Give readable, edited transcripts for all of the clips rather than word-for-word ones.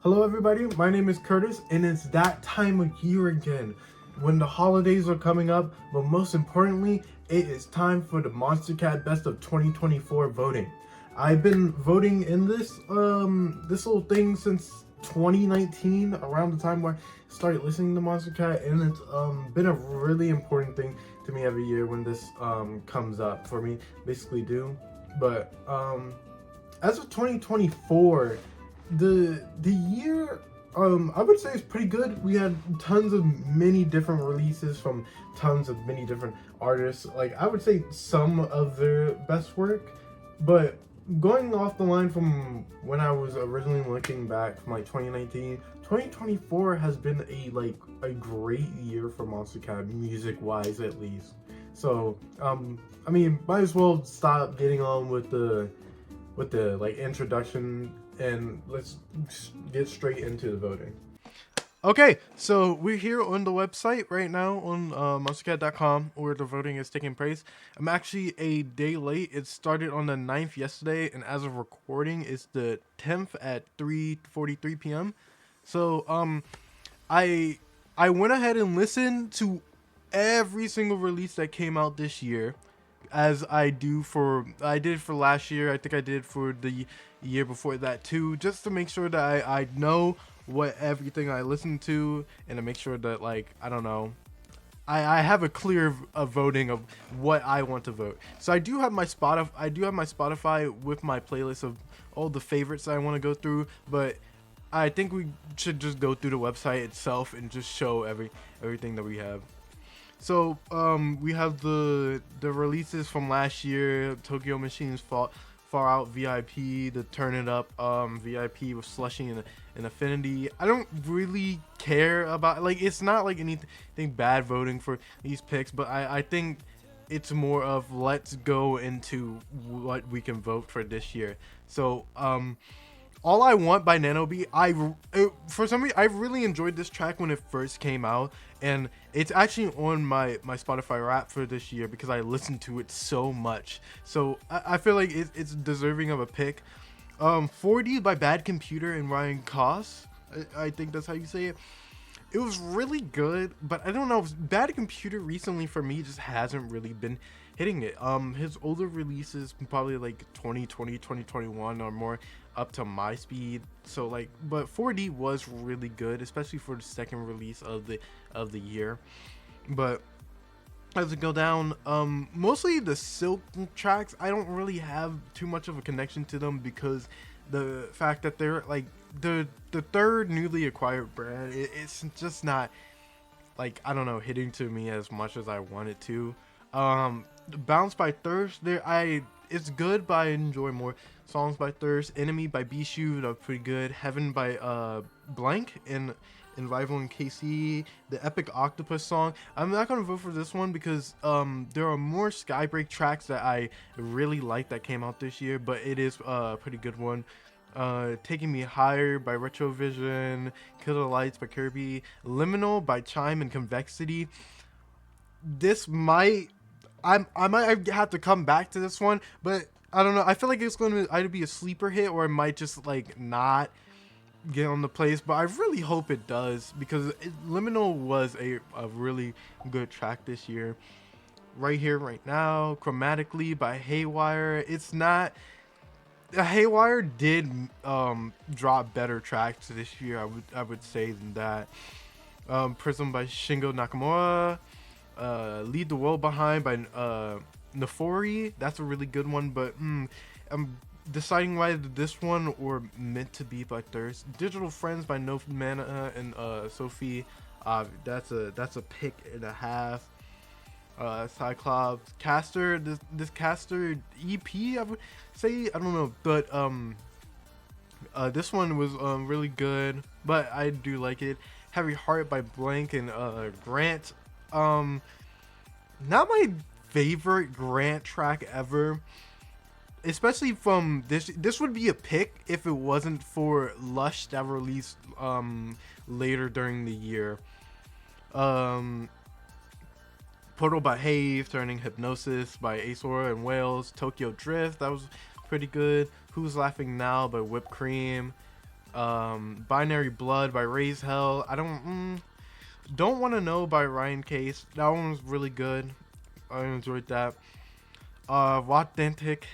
Hello everybody, my name is Curtis, and it's that time of year again when the holidays are coming up, but most importantly, it is time for the Monstercat Best of 2024 voting. I've been voting in this little thing since 2019, around the time where I started listening to Monstercat, and it's been a really important thing to me every year when this comes up for me, basically do. But as of 2024, the year I would say is pretty good. We had tons of many different releases from tons of many different artists. Like, I would say some of their best work, but going off the line from when I was originally looking back from like 2019, 2024 has been a great year for Monstercat, music wise at least. So I mean, might as well stop getting on with the like introduction, and let's get straight into the voting. Okay, so we're here on the website right now on monstercat.com where the voting is taking place. I'm actually a day late. It started on the 9th yesterday, and as of recording, it's the 10th at 3:43 p.m. So I went ahead and listened to every single release that came out this year, as I did for last year. I think I did for the year before that too, just to make sure that I know what everything I listen to, and to make sure that, like, I don't know, I have a clear voting of what I want to vote. So I do have my Spotify with my playlist of all the favorites that I want to go through, but I think we should just go through the website itself and just show everything that we have. So we have the releases from last year: Tokyo Machine's Far Out VIP, the Turn It Up VIP with Slushy and Affinity. I don't really care about, like, it's not like anything bad voting for these picks, but I think it's more of let's go into what we can vote for this year. So All I Want by Nanobi, for some reason I really enjoyed this track when it first came out, and it's actually on my Spotify rap for this year because I listened to it so much. So I feel like it's deserving of a pick. 40 by Bad Computer and Ryan Koss, I think that's how you say it. It was really good, but I don't know, Bad Computer recently for me just hasn't really been hitting it. His older releases, probably like 2020, 2021 or more, up to my speed. So like, but 4D was really good, especially for the second release of the year. But as we go down, mostly the Silk tracks, I don't really have too much of a connection to them because the fact that they're like the third newly acquired brand, it's just not, like, I don't know, hitting to me as much as I wanted to. Bounce by Thirst, it's good, but I enjoy more songs by Thirst. Enemy by Bishu, that was pretty good. Heaven by Blank and Rival and KC. The Epic Octopus song, I'm not gonna vote for this one because there are more Skybreak tracks that I really like that came out this year, but it is a pretty good one. Taking Me Higher by Retrovision, Kill the Lights by Kirby, Liminal by Chime and Convexity. This might, I might have to come back to this one, but I don't know. I feel like it's going to either be a sleeper hit or it might just like not get on the place, but I really hope it does because Liminal was a really good track this year. Right Here, Right Now, Chromatically by Haywire. It's not. Haywire did drop better tracks this year, I would say, than that. Prism by Shingo Nakamura. Leave the World Behind by Nuphory. That's a really good one, but I'm deciding whether this one or Meant to Be by Thirst. Digital Friends by No Mana and Sophie. That's a pick and a half. Cyclops, Caster, this Caster EP, I would say, I don't know, but this one was really good, but I do like it. Heavy Heart by Blank and Grant. Not my favorite Grant track ever, especially from this would be a pick if it wasn't for Lush that released later during the year. Portal by Have, Turning Hypnosis by Azor and Wales, Tokyo Drift, that was pretty good. Who's Laughing Now by Whipped Cream, Binary Blood by Raise Hell. I don't want to know by Ryan Case. That one was really good. I enjoyed that. Authentic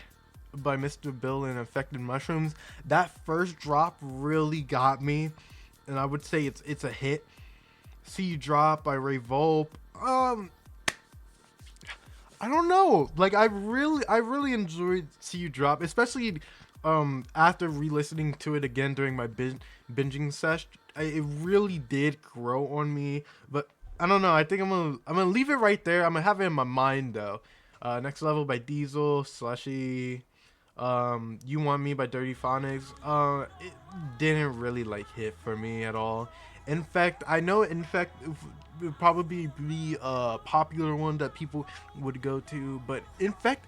by Mr. Bill and Infected Mushrooms. That first drop really got me, and I would say it's a hit. See You Drop by Ray Volp. I don't know. Like I really enjoyed See You Drop, especially after re-listening to it again during my binging sesh. It really did grow on me, but I don't know. I think I'm gonna leave it right there. I'm gonna have it in my mind though. Next Level by Diesel, Slushy. You Want Me by Dirty Phonics. It didn't really like hit for me at all. In fact, I know Infect would probably be a popular one that people would go to, but Infect,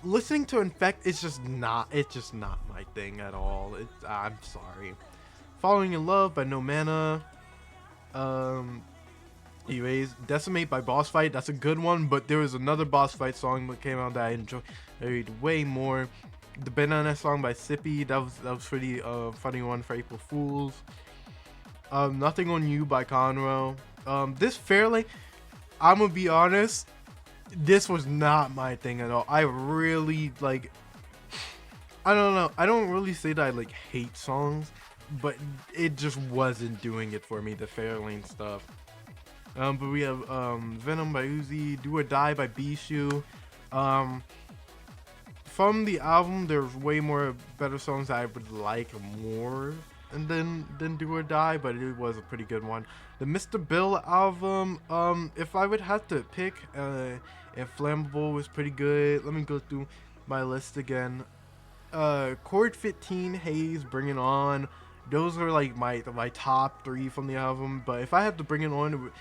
listening to Infect, it's just not my thing at all. I'm sorry. Falling in Love by No Mana. Anyways, Decimate by Bossfight, that's a good one, but there was another Bossfight song that came out that I enjoyed way more. The Banana song by Sippy, that was pretty funny one for April Fools. Nothing on You by Conroe. This Fairly, I'm gonna be honest, this was not my thing at all. I really like, I don't know, I don't really say that I like hate songs, but it just wasn't doing it for me, the Fairlane stuff. But we have Venom by Uzi, Do or Die by Bishu. From the album, there's way more better songs that I would like more than Do or Die, but it was a pretty good one. The Mr. Bill album, if I would have to pick, Inflammable was pretty good. Let me go through my list again. Chord 15, Haze, Bring It On. Those are like my top 3 from the album. But if I had to bring it on,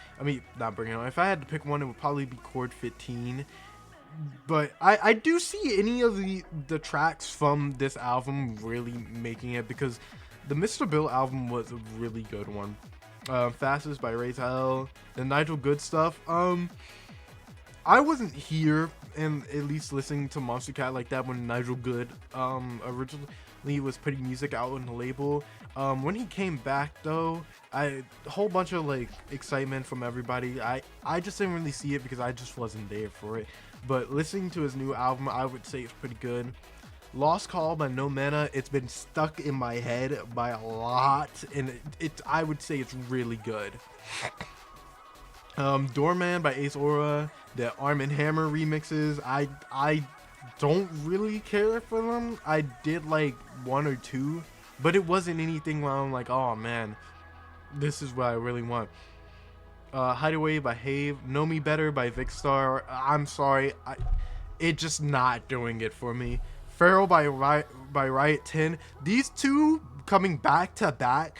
not bring it on. If I had to pick one, it would probably be Chord 15. But I do see any of the tracks from this album really making it, because the Mr. Bill album was a really good one. Fastest by Raise Hell. The Nigel Good stuff. I wasn't here and at least listening to Monstercat like that when Nigel Good originally was putting music out on the label. When he came back though, a whole bunch of like excitement from everybody. I just didn't really see it because I just wasn't there for it. But listening to his new album, I would say it's pretty good. Lost Call by No Mana, it's been stuck in my head by a lot, and I would say it's really good. Doorman by Ace Aura, the Arm & Hammer remixes, I don't really care for them. I did like 1 or 2, but it wasn't anything where I'm like, oh man, this is what I really want. Hideaway by Have, Know Me Better by Vicstar, I'm sorry, it just not doing it for me. Feral by Riot 10, these two coming back to back,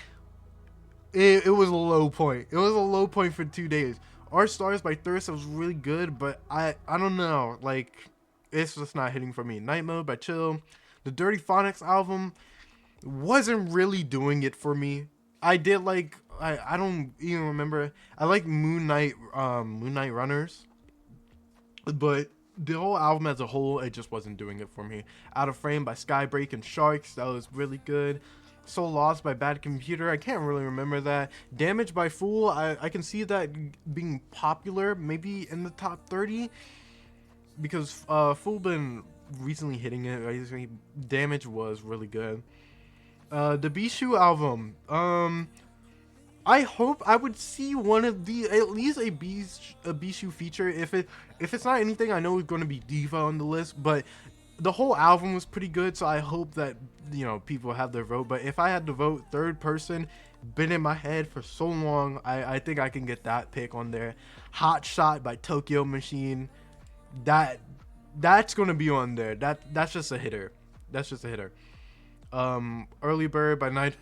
it was a low point. It was a low point for 2 days. Our Stars by THRIST was really good, but I don't know, like, it's just not hitting for me. Night Mode by CHYL, the Dirty Phonics album wasn't really doing it for me. I did like, I don't even remember, I like Moon Knight Runners, but the whole album as a whole, it just wasn't doing it for me. Out of Frame by Skybreak and Sharks, that was really good. So Lost by Bad Computer, I can't really remember that. Damage by Fool, I can see that being popular, maybe in the top 30, because Fool been recently hitting it. Damage was really good. The Bishu album, I hope I would see one of the, at least a Bishu feature. If it's not anything, I know it's going to be Diva on the list, but the whole album was pretty good, so I hope that, you know, people have their vote. But if I had to vote third person, been in my head for so long, I think I can get that pick on there. Hot Shot by Tokyo Machine, that's going to be on there. That's just a hitter. That's just a hitter. Early Bird by Night.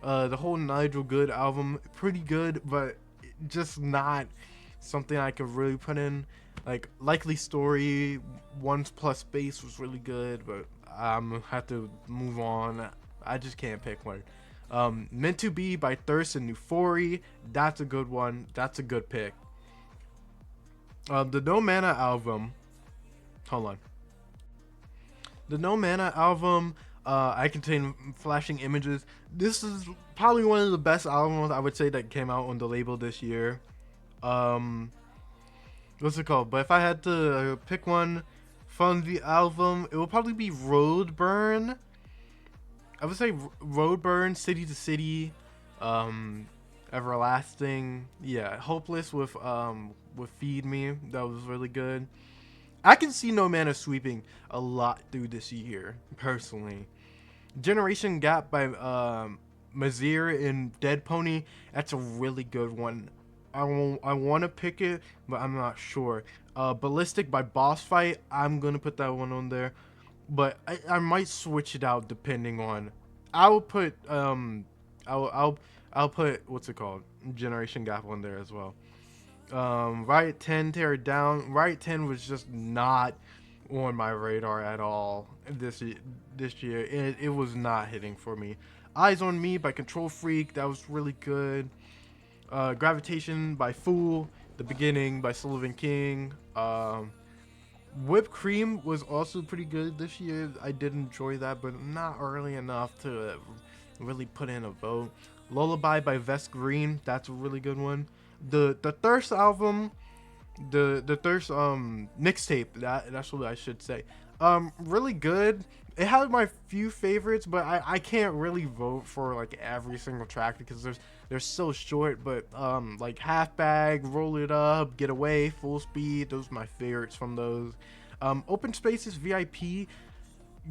The whole Nigel Good album, pretty good, but just not something I could really put in. Like Likely Story, Ones Plus Space was really good, but I'm have to move on. I just can't pick one. Meant to Be by THRIST and Nuphory, that's a good one. That's a good pick. The No Mana album. Hold on. The No Mana album. I Contain Flashing Images. This is probably one of the best albums I would say that came out on the label this year. What's it called? But if I had to pick one from the album, it would probably be Roadburn. I would say Roadburn, City to City, Everlasting. Yeah, Hopeless with Feed Me. That was really good. I can see No Man is sweeping a lot through this year, personally. Generation Gap by Mazir and Dead Pony. That's a really good one. I want to pick it, but I'm not sure. Ballistic by Bossfight. I'm gonna put that one on there, but I might switch it out depending on. I'll put I'll put what's it called? Generation Gap on there as well. Riot 10, Tear It Down. Riot 10 was just not on my radar at all this year. It was not hitting for me. Eyes on Me by Control Freak. That was really good. Gravitation by Fool. The Beginning by Sullivan King. Whipped Cream was also pretty good this year. I did enjoy that, but not early enough to really put in a vote. Lullaby by Vest Green. That's a really good one. The Thirst album, the Thirst mixtape, that's what I should say. Really good. It had my few favorites, but I can't really vote for like every single track because they're so short. But like Half Bag, Roll It Up, Get Away, Full Speed, those are my favorites from those. Open Spaces VIP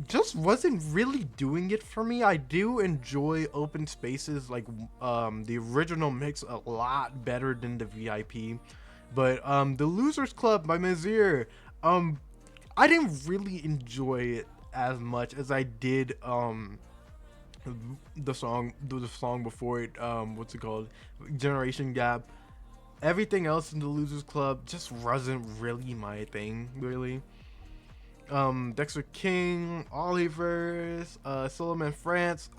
just wasn't really doing it for me. I do enjoy Open Spaces, like the original mix, a lot better than the VIP. But the Losers Club by Mazir, I didn't really enjoy it as much as I did the song before it, what's it called, Generation Gap. Everything else in the Losers Club just wasn't really my thing, really. Dexter King, Oliver's, Solomon France.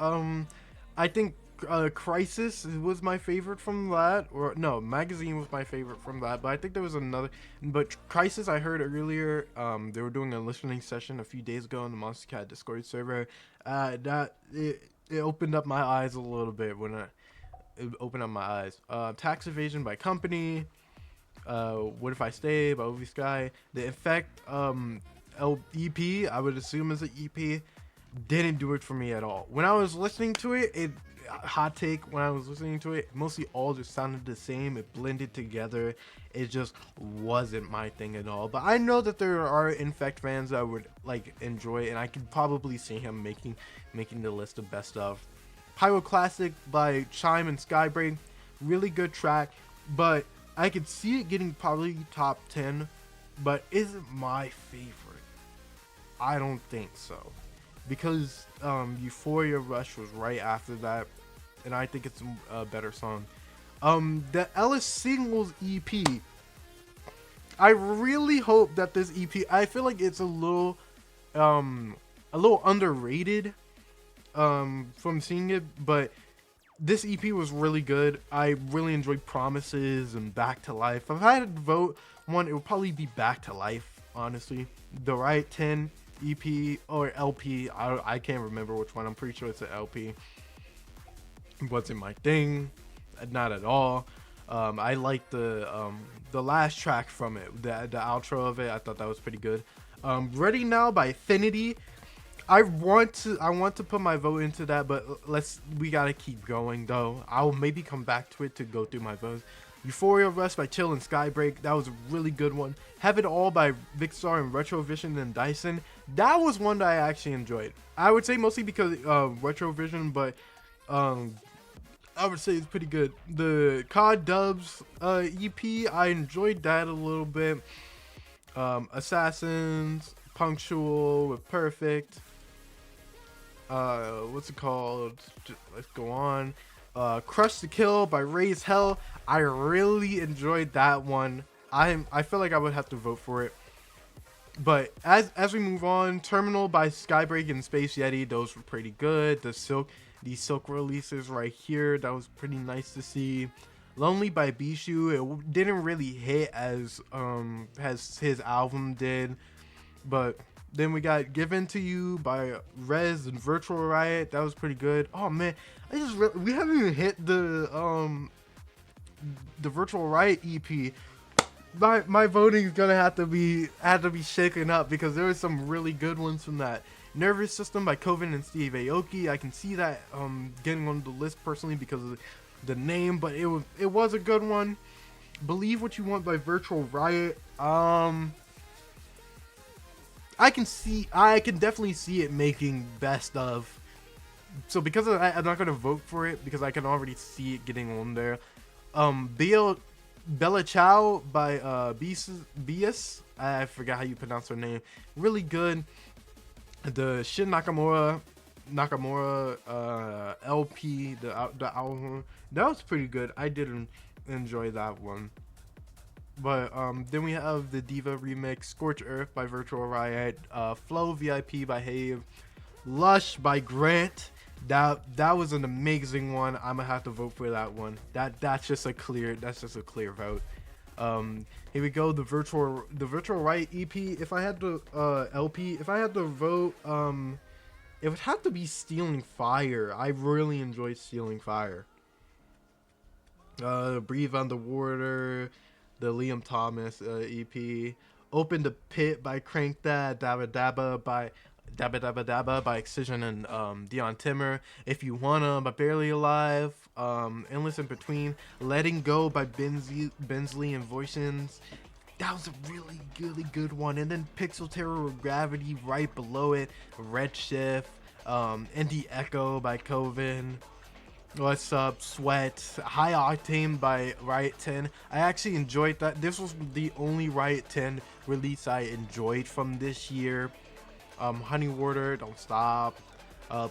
I think Crisis was my favorite from that, or no, Magazine was my favorite from that. But I think there was another. But Crisis, I heard earlier. They were doing a listening session a few days ago on the Monstercat Discord server. It opened up my eyes a little bit when it opened up my eyes. Tax Evasion by Company. What If I Stay by Ovi Sky. The Effect. EP, I would assume is an EP, didn't do it for me at all. When I was listening to it, hot take, when I was listening to it, mostly all just sounded the same. It blended together. It just wasn't my thing at all. But I know that there are Infect fans that would like enjoy it, and I could probably see him making the list of best of. Pyroclastic by CHYL and Skybreak, really good track, but I could see it getting probably top 10, but is it my favorite? I don't think so, because Euphoria Rush was right after that, and I think it's a better song. The Ellis Singles EP, I really hope that this EP, I feel like it's a little underrated from seeing it, but this EP was really good. I really enjoyed Promises and Back to Life. If I had to vote one, it would probably be Back to Life, honestly. The Riot 10 EP or LP, I can't remember which one. I'm pretty sure it's an LP. It wasn't my thing, not at all. I liked the last track from it, the outro of it. I thought that was pretty good. Ready Now by Affinity. I want to put my vote into that, but we gotta keep going though. I'll maybe come back to it to go through my votes. Euphoria Rush by CHYL and Skybreak, that was a really good one. Have It All by Vicstar and Retrovision and Dyson, that was one that I actually enjoyed. I would say mostly because Retrovision, but I would say it's pretty good. The COD Dubs EP, I enjoyed that a little bit. Assassins, Punctual with Perfect. What's it called? Let's go on. Crush to Kill by Raise Hell. I really enjoyed that one. I feel like I would have to vote for it. But as we move on, Terminal by Skybreak and Space Yeti, those were pretty good. The Silk releases right here, that was pretty nice to see. Lonely by Bishu, it didn't really hit as his album did, but Then we got Given to You by Rez and Virtual Riot. That was pretty good. Oh man, we haven't even hit the Virtual Riot EP. My voting is gonna have to be shaken up because there were some really good ones from that. Nervous System by Coven and Steve Aoki. I can see that getting on the list personally because of the name, but it was a good one. Believe What You Want by Virtual Riot. I can definitely see it making best of. So because of that, I'm not gonna vote for it because I can already see it getting on there. Bella Ciao by Bias. I forgot how you pronounce her name. Really good. The Shin Nakamura LP, the album, that was pretty good. I did enjoy that one. But then we have the Diva remix, Scorch Earth by Virtual Riot, Flow VIP by Have, Lush by Grant. That was an amazing one. I'm gonna have to vote for that one. That's just a clear vote. Here we go. The Virtual Riot EP. If I had to LP, if I had to vote, it would have to be Stealing Fire. I really enjoyed Stealing Fire. Breathe Underwater, the Liam Thomas EP. Open the Pit by Crank That, Dabba Dabba by Excision and Dion Timmer. If You Wanna by Barely Alive. Endless In Between. Letting Go by Bensley and Voices. That was a really good one. And then Pixel Terror with Gravity right below it. Redshift. Indie Echo by Coven. What's Up, Sweat, High Octane by Riot 10. I actually enjoyed that. This was the only Riot 10 release I enjoyed from this year. Honey Water, Don't Stop,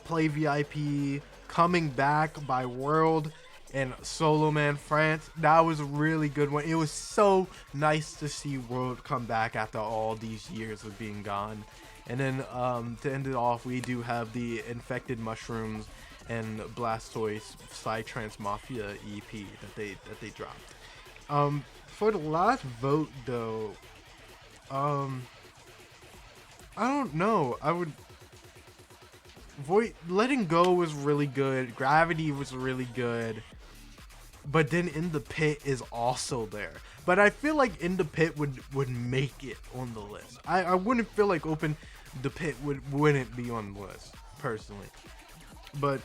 Play VIP, Coming Back by World, and Solo Man France. That was a really good one. It was so nice to see World come back after all these years of being gone. And then to end it off, we do have the Infected Mushrooms and Blastoise Psytrance Mafia EP that they dropped. For the last vote though, I don't know. I would vote Letting Go was really good. Gravity was really good. But then In the Pit is also there. But I feel like In the Pit would make it on the list. I wouldn't feel like Open the Pit wouldn't be on the list personally. But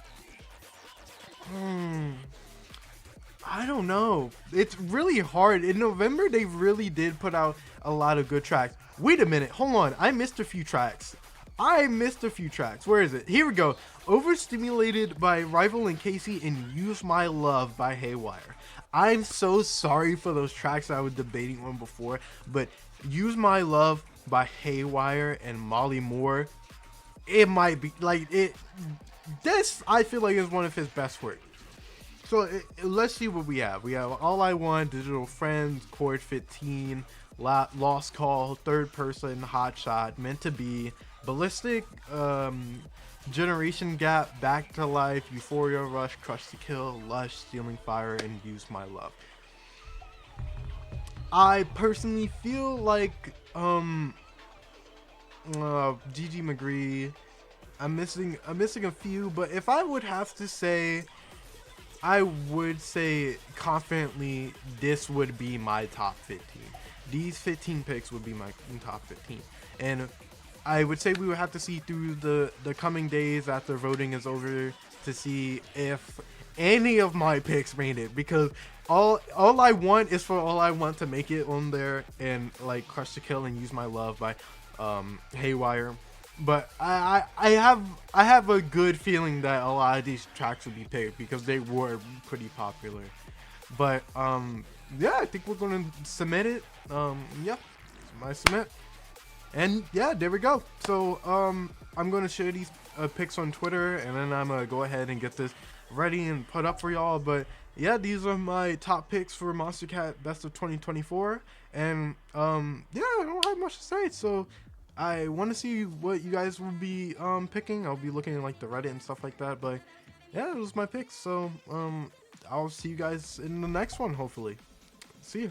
I don't know. It's really hard. In November, they really did put out a lot of good tracks. Wait a minute. Hold on. I missed a few tracks. Where is it? Here we go. Overstimulated by Rival and Casey and Use My Love by Haywire. I'm so sorry for those tracks I was debating on before, but Use My Love by Haywire and Molly Moore, it might be like it. This I feel like is one of his best work. So let's see what we have. We have All I Want, Digital Friends, Chord 15, Lost Call, Third Person, Hot Shot, Meant to Be, Ballistic, Generation Gap, Back to Life, Euphoria, Rush, Crush to Kill, Lush, Stealing Fire, and Use My Love. I personally feel like Gigi McGree. I'm missing a few, but if I would have to say, I would say confidently this would be my top 15. These 15 picks would be my top 15. And I would say we would have to see through the coming days after voting is over to see if any of my picks made it, because all I want is for All I Want to make it on there, and like Crush to Kill and Use My Love by Haywire. But I have a good feeling that a lot of these tracks would be picked because they were pretty popular. But yeah, I think we're gonna submit it. Yeah, my submit. And yeah, there we go. So I'm gonna share these picks on Twitter, and then I'm gonna go ahead and get this ready and put up for y'all. But yeah, these are my top picks for Monstercat Best of 2024. And yeah, I don't have much to say. So I want to see what you guys will be picking. I'll be looking at like the Reddit and stuff like that. But yeah, it was my picks. So I'll see you guys in the next one, hopefully. See you.